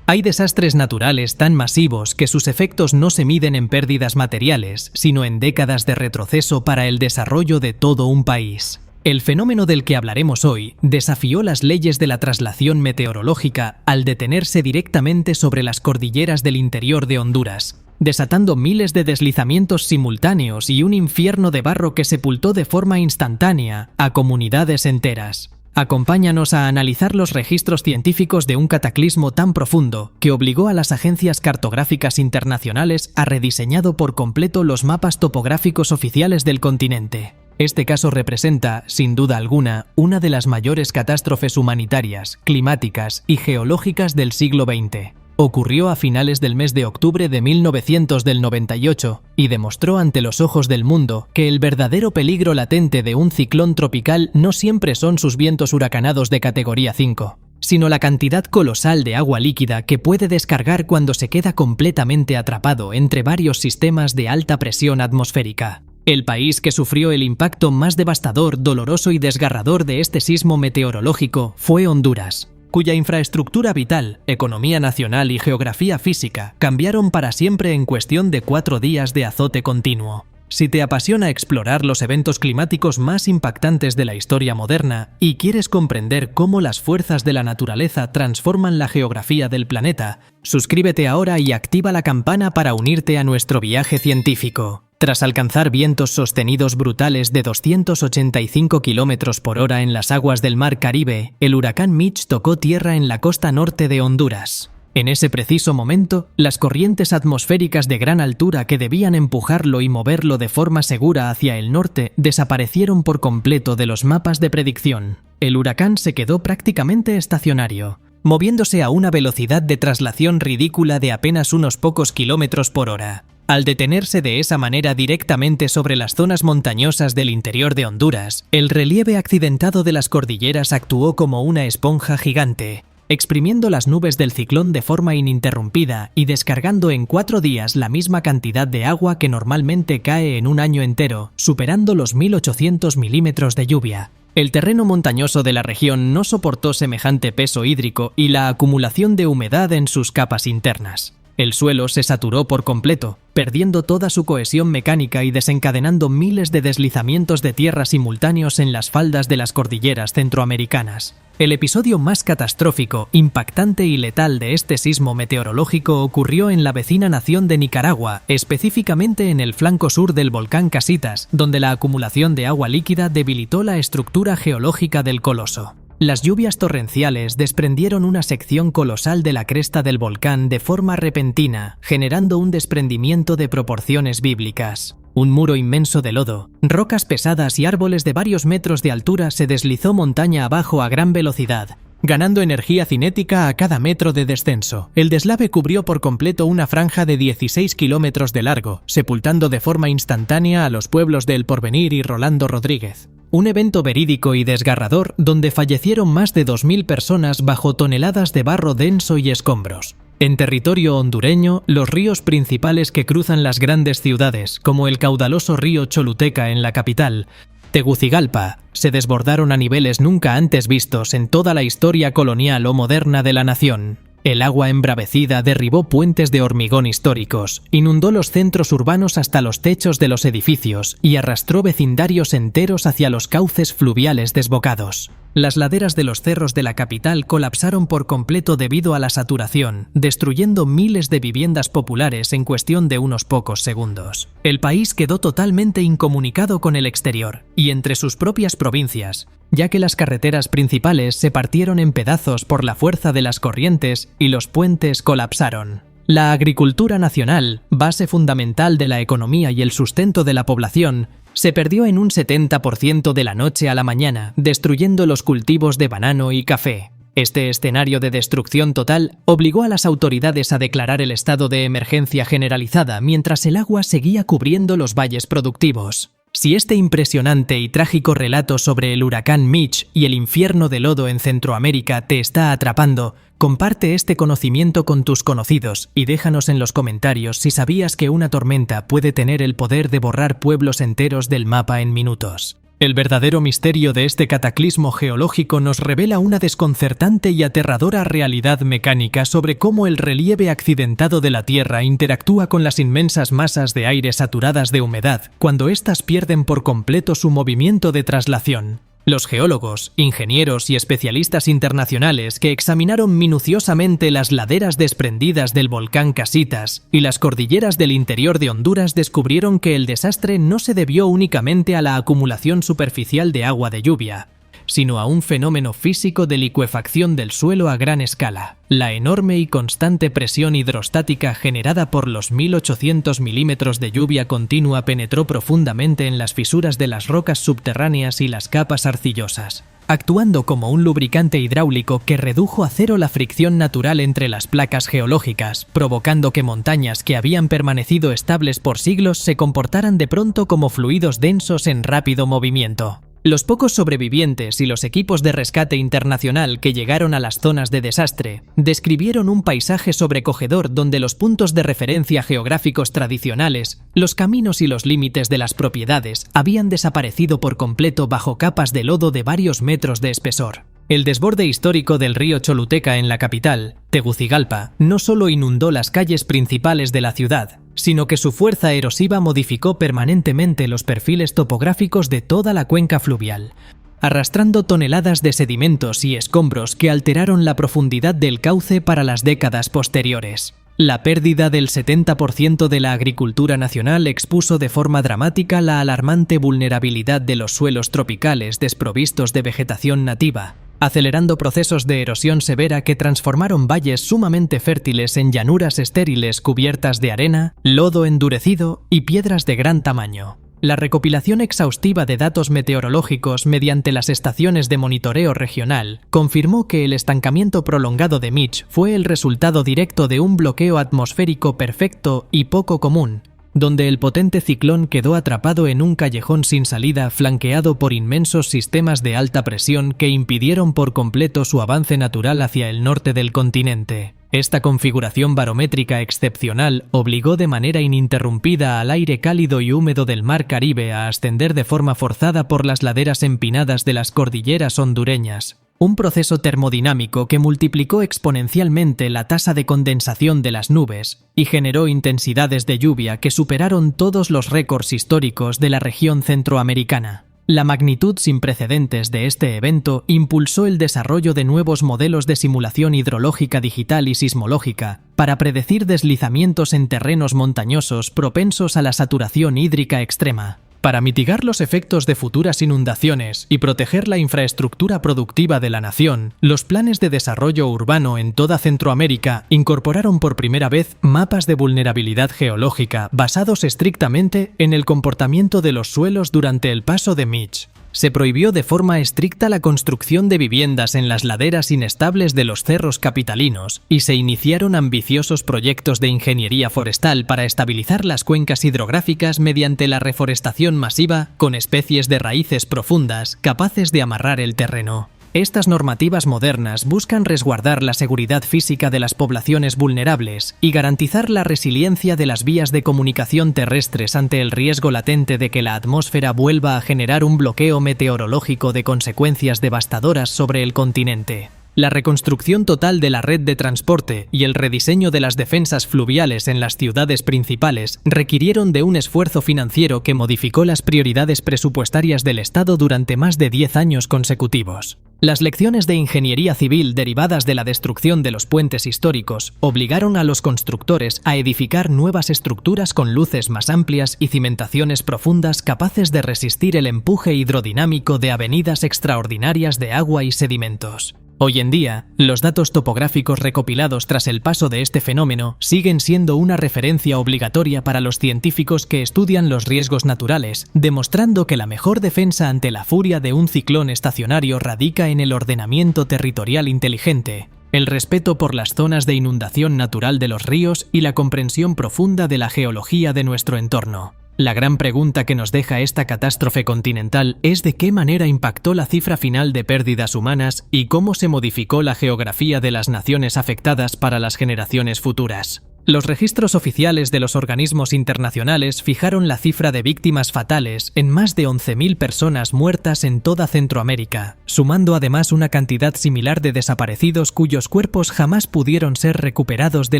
Hay desastres naturales tan masivos que sus efectos no se miden en pérdidas materiales, sino en décadas de retroceso para el desarrollo de todo un país. El fenómeno del que hablaremos hoy desafió las leyes de la traslación meteorológica al detenerse directamente sobre las cordilleras del interior de Honduras, desatando miles de deslizamientos simultáneos y un infierno de barro que sepultó de forma instantánea a comunidades enteras. Acompáñanos a analizar los registros científicos de un cataclismo tan profundo que obligó a las agencias cartográficas internacionales a rediseñar por completo los mapas topográficos oficiales del continente. Este caso representa, sin duda alguna, una de las mayores catástrofes humanitarias, climáticas y geológicas del siglo XX. Ocurrió a finales del mes de octubre de 1998 y demostró ante los ojos del mundo que el verdadero peligro latente de un ciclón tropical no siempre son sus vientos huracanados de categoría 5, sino la cantidad colosal de agua líquida que puede descargar cuando se queda completamente atrapado entre varios sistemas de alta presión atmosférica. El país que sufrió el impacto más devastador, doloroso y desgarrador de este sismo meteorológico fue Honduras, cuya infraestructura vital, economía nacional y geografía física cambiaron para siempre en cuestión de 4 días de azote continuo. Si te apasiona explorar los eventos climáticos más impactantes de la historia moderna y quieres comprender cómo las fuerzas de la naturaleza transforman la geografía del planeta, suscríbete ahora y activa la campana para unirte a nuestro viaje científico. Tras alcanzar vientos sostenidos brutales de 285 km por hora en las aguas del Mar Caribe, el huracán Mitch tocó tierra en la costa norte de Honduras. En ese preciso momento, las corrientes atmosféricas de gran altura que debían empujarlo y moverlo de forma segura hacia el norte desaparecieron por completo de los mapas de predicción. El huracán se quedó prácticamente estacionario, moviéndose a una velocidad de traslación ridícula de apenas unos pocos kilómetros por hora. Al detenerse de esa manera directamente sobre las zonas montañosas del interior de Honduras, el relieve accidentado de las cordilleras actuó como una esponja gigante, exprimiendo las nubes del ciclón de forma ininterrumpida y descargando en 4 días la misma cantidad de agua que normalmente cae en un año entero, superando los 1.800 milímetros de lluvia. El terreno montañoso de la región no soportó semejante peso hídrico y la acumulación de humedad en sus capas internas. El suelo se saturó por completo, perdiendo toda su cohesión mecánica y desencadenando miles de deslizamientos de tierra simultáneos en las faldas de las cordilleras centroamericanas. El episodio más catastrófico, impactante y letal de este sismo meteorológico ocurrió en la vecina nación de Nicaragua, específicamente en el flanco sur del volcán Casitas, donde la acumulación de agua líquida debilitó la estructura geológica del coloso. Las lluvias torrenciales desprendieron una sección colosal de la cresta del volcán de forma repentina, generando un desprendimiento de proporciones bíblicas. Un muro inmenso de lodo, rocas pesadas y árboles de varios metros de altura se deslizó montaña abajo a gran velocidad, ganando energía cinética a cada metro de descenso. El deslave cubrió por completo una franja de 16 kilómetros de largo, sepultando de forma instantánea a los pueblos de El Porvenir y Rolando Rodríguez. Un evento verídico y desgarrador donde fallecieron más de 2.000 personas bajo toneladas de barro denso y escombros. En territorio hondureño, los ríos principales que cruzan las grandes ciudades, como el caudaloso río Choluteca en la capital, Tegucigalpa, se desbordaron a niveles nunca antes vistos en toda la historia colonial o moderna de la nación. El agua embravecida derribó puentes de hormigón históricos, inundó los centros urbanos hasta los techos de los edificios y arrastró vecindarios enteros hacia los cauces fluviales desbocados. Las laderas de los cerros de la capital colapsaron por completo debido a la saturación, destruyendo miles de viviendas populares en cuestión de unos pocos segundos. El país quedó totalmente incomunicado con el exterior y entre sus propias provincias, ya que las carreteras principales se partieron en pedazos por la fuerza de las corrientes y los puentes colapsaron. La agricultura nacional, base fundamental de la economía y el sustento de la población, se perdió en un 70% de la noche a la mañana, destruyendo los cultivos de banano y café. Este escenario de destrucción total obligó a las autoridades a declarar el estado de emergencia generalizada mientras el agua seguía cubriendo los valles productivos. Si este impresionante y trágico relato sobre el huracán Mitch y el infierno de lodo en Centroamérica te está atrapando, comparte este conocimiento con tus conocidos y déjanos en los comentarios si sabías que una tormenta puede tener el poder de borrar pueblos enteros del mapa en minutos. El verdadero misterio de este cataclismo geológico nos revela una desconcertante y aterradora realidad mecánica sobre cómo el relieve accidentado de la Tierra interactúa con las inmensas masas de aire saturadas de humedad cuando éstas pierden por completo su movimiento de traslación. Los geólogos, ingenieros y especialistas internacionales que examinaron minuciosamente las laderas desprendidas del volcán Casitas y las cordilleras del interior de Honduras descubrieron que el desastre no se debió únicamente a la acumulación superficial de agua de lluvia, sino a un fenómeno físico de licuefacción del suelo a gran escala. La enorme y constante presión hidrostática generada por los 1800 milímetros de lluvia continua penetró profundamente en las fisuras de las rocas subterráneas y las capas arcillosas, actuando como un lubricante hidráulico que redujo a cero la fricción natural entre las placas geológicas, provocando que montañas que habían permanecido estables por siglos se comportaran de pronto como fluidos densos en rápido movimiento. Los pocos sobrevivientes y los equipos de rescate internacional que llegaron a las zonas de desastre describieron un paisaje sobrecogedor donde los puntos de referencia geográficos tradicionales, los caminos y los límites de las propiedades habían desaparecido por completo bajo capas de lodo de varios metros de espesor. El desborde histórico del río Choluteca en la capital, Tegucigalpa, no solo inundó las calles principales de la ciudad, sino que su fuerza erosiva modificó permanentemente los perfiles topográficos de toda la cuenca fluvial, arrastrando toneladas de sedimentos y escombros que alteraron la profundidad del cauce para las décadas posteriores. La pérdida del 70% de la agricultura nacional expuso de forma dramática la alarmante vulnerabilidad de los suelos tropicales desprovistos de vegetación nativa, acelerando procesos de erosión severa que transformaron valles sumamente fértiles en llanuras estériles cubiertas de arena, lodo endurecido y piedras de gran tamaño. La recopilación exhaustiva de datos meteorológicos mediante las estaciones de monitoreo regional confirmó que el estancamiento prolongado de Mitch fue el resultado directo de un bloqueo atmosférico perfecto y poco común, donde el potente ciclón quedó atrapado en un callejón sin salida flanqueado por inmensos sistemas de alta presión que impidieron por completo su avance natural hacia el norte del continente. Esta configuración barométrica excepcional obligó de manera ininterrumpida al aire cálido y húmedo del Mar Caribe a ascender de forma forzada por las laderas empinadas de las cordilleras hondureñas. Un proceso termodinámico que multiplicó exponencialmente la tasa de condensación de las nubes y generó intensidades de lluvia que superaron todos los récords históricos de la región centroamericana. La magnitud sin precedentes de este evento impulsó el desarrollo de nuevos modelos de simulación hidrológica digital y sismológica para predecir deslizamientos en terrenos montañosos propensos a la saturación hídrica extrema. Para mitigar los efectos de futuras inundaciones y proteger la infraestructura productiva de la nación, los planes de desarrollo urbano en toda Centroamérica incorporaron por primera vez mapas de vulnerabilidad geológica basados estrictamente en el comportamiento de los suelos durante el paso de Mitch. Se prohibió de forma estricta la construcción de viviendas en las laderas inestables de los cerros capitalinos y se iniciaron ambiciosos proyectos de ingeniería forestal para estabilizar las cuencas hidrográficas mediante la reforestación masiva con especies de raíces profundas capaces de amarrar el terreno. Estas normativas modernas buscan resguardar la seguridad física de las poblaciones vulnerables y garantizar la resiliencia de las vías de comunicación terrestres ante el riesgo latente de que la atmósfera vuelva a generar un bloqueo meteorológico de consecuencias devastadoras sobre el continente. La reconstrucción total de la red de transporte y el rediseño de las defensas fluviales en las ciudades principales requirieron de un esfuerzo financiero que modificó las prioridades presupuestarias del Estado durante más de 10 años consecutivos. Las lecciones de ingeniería civil derivadas de la destrucción de los puentes históricos obligaron a los constructores a edificar nuevas estructuras con luces más amplias y cimentaciones profundas capaces de resistir el empuje hidrodinámico de avenidas extraordinarias de agua y sedimentos. Hoy en día, los datos topográficos recopilados tras el paso de este fenómeno siguen siendo una referencia obligatoria para los científicos que estudian los riesgos naturales, demostrando que la mejor defensa ante la furia de un ciclón estacionario radica en el ordenamiento territorial inteligente, el respeto por las zonas de inundación natural de los ríos y la comprensión profunda de la geología de nuestro entorno. La gran pregunta que nos deja esta catástrofe continental es de qué manera impactó la cifra final de pérdidas humanas y cómo se modificó la geografía de las naciones afectadas para las generaciones futuras. Los registros oficiales de los organismos internacionales fijaron la cifra de víctimas fatales en más de 11.000 personas muertas en toda Centroamérica, sumando además una cantidad similar de desaparecidos cuyos cuerpos jamás pudieron ser recuperados de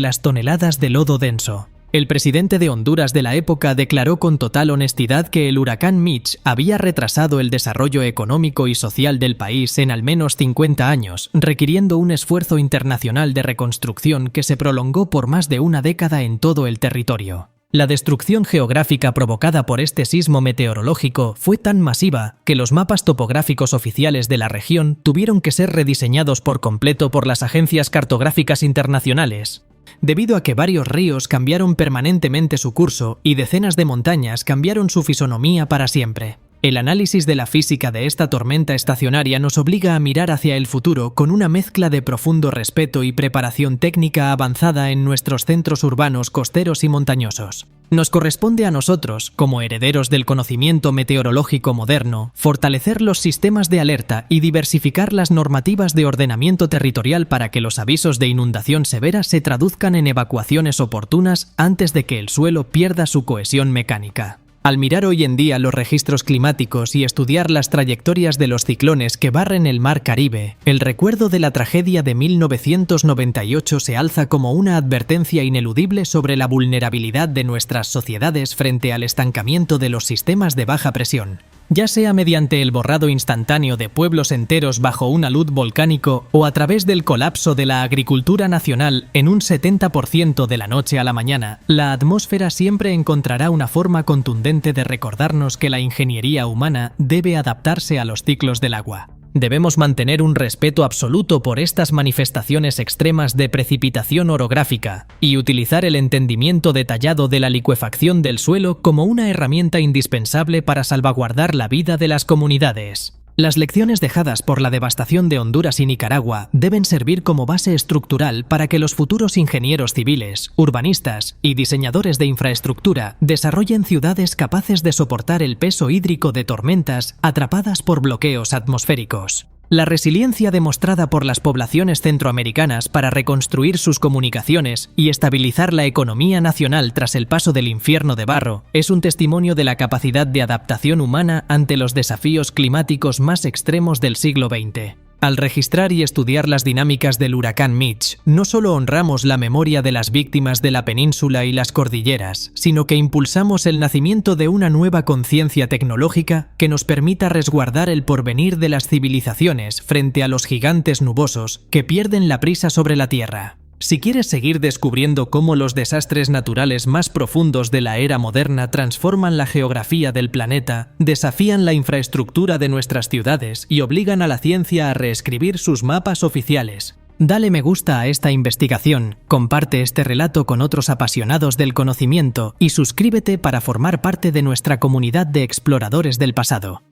las toneladas de lodo denso. El presidente de Honduras de la época declaró con total honestidad que el huracán Mitch había retrasado el desarrollo económico y social del país en al menos 50 años, requiriendo un esfuerzo internacional de reconstrucción que se prolongó por más de una década en todo el territorio. La destrucción geográfica provocada por este sismo meteorológico fue tan masiva que los mapas topográficos oficiales de la región tuvieron que ser rediseñados por completo por las agencias cartográficas internacionales, debido a que varios ríos cambiaron permanentemente su curso y decenas de montañas cambiaron su fisonomía para siempre. El análisis de la física de esta tormenta estacionaria nos obliga a mirar hacia el futuro con una mezcla de profundo respeto y preparación técnica avanzada en nuestros centros urbanos costeros y montañosos. Nos corresponde a nosotros, como herederos del conocimiento meteorológico moderno, fortalecer los sistemas de alerta y diversificar las normativas de ordenamiento territorial para que los avisos de inundación severa se traduzcan en evacuaciones oportunas antes de que el suelo pierda su cohesión mecánica. Al mirar hoy en día los registros climáticos y estudiar las trayectorias de los ciclones que barren el Mar Caribe, el recuerdo de la tragedia de 1998 se alza como una advertencia ineludible sobre la vulnerabilidad de nuestras sociedades frente al estancamiento de los sistemas de baja presión, ya sea mediante el borrado instantáneo de pueblos enteros bajo un alud volcánico o a través del colapso de la agricultura nacional en un 70% de la noche a la mañana. La atmósfera siempre encontrará una forma contundente de recordarnos que la ingeniería humana debe adaptarse a los ciclos del agua. Debemos mantener un respeto absoluto por estas manifestaciones extremas de precipitación orográfica y utilizar el entendimiento detallado de la licuefacción del suelo como una herramienta indispensable para salvaguardar la vida de las comunidades. Las lecciones dejadas por la devastación de Honduras y Nicaragua deben servir como base estructural para que los futuros ingenieros civiles, urbanistas y diseñadores de infraestructura desarrollen ciudades capaces de soportar el peso hídrico de tormentas atrapadas por bloqueos atmosféricos. La resiliencia demostrada por las poblaciones centroamericanas para reconstruir sus comunicaciones y estabilizar la economía nacional tras el paso del infierno de barro es un testimonio de la capacidad de adaptación humana ante los desafíos climáticos más extremos del siglo XX. Al registrar y estudiar las dinámicas del huracán Mitch, no solo honramos la memoria de las víctimas de la península y las cordilleras, sino que impulsamos el nacimiento de una nueva conciencia tecnológica que nos permita resguardar el porvenir de las civilizaciones frente a los gigantes nubosos que pierden la prisa sobre la Tierra. Si quieres seguir descubriendo cómo los desastres naturales más profundos de la era moderna transforman la geografía del planeta, desafían la infraestructura de nuestras ciudades y obligan a la ciencia a reescribir sus mapas oficiales, dale me gusta a esta investigación, comparte este relato con otros apasionados del conocimiento y suscríbete para formar parte de nuestra comunidad de exploradores del pasado.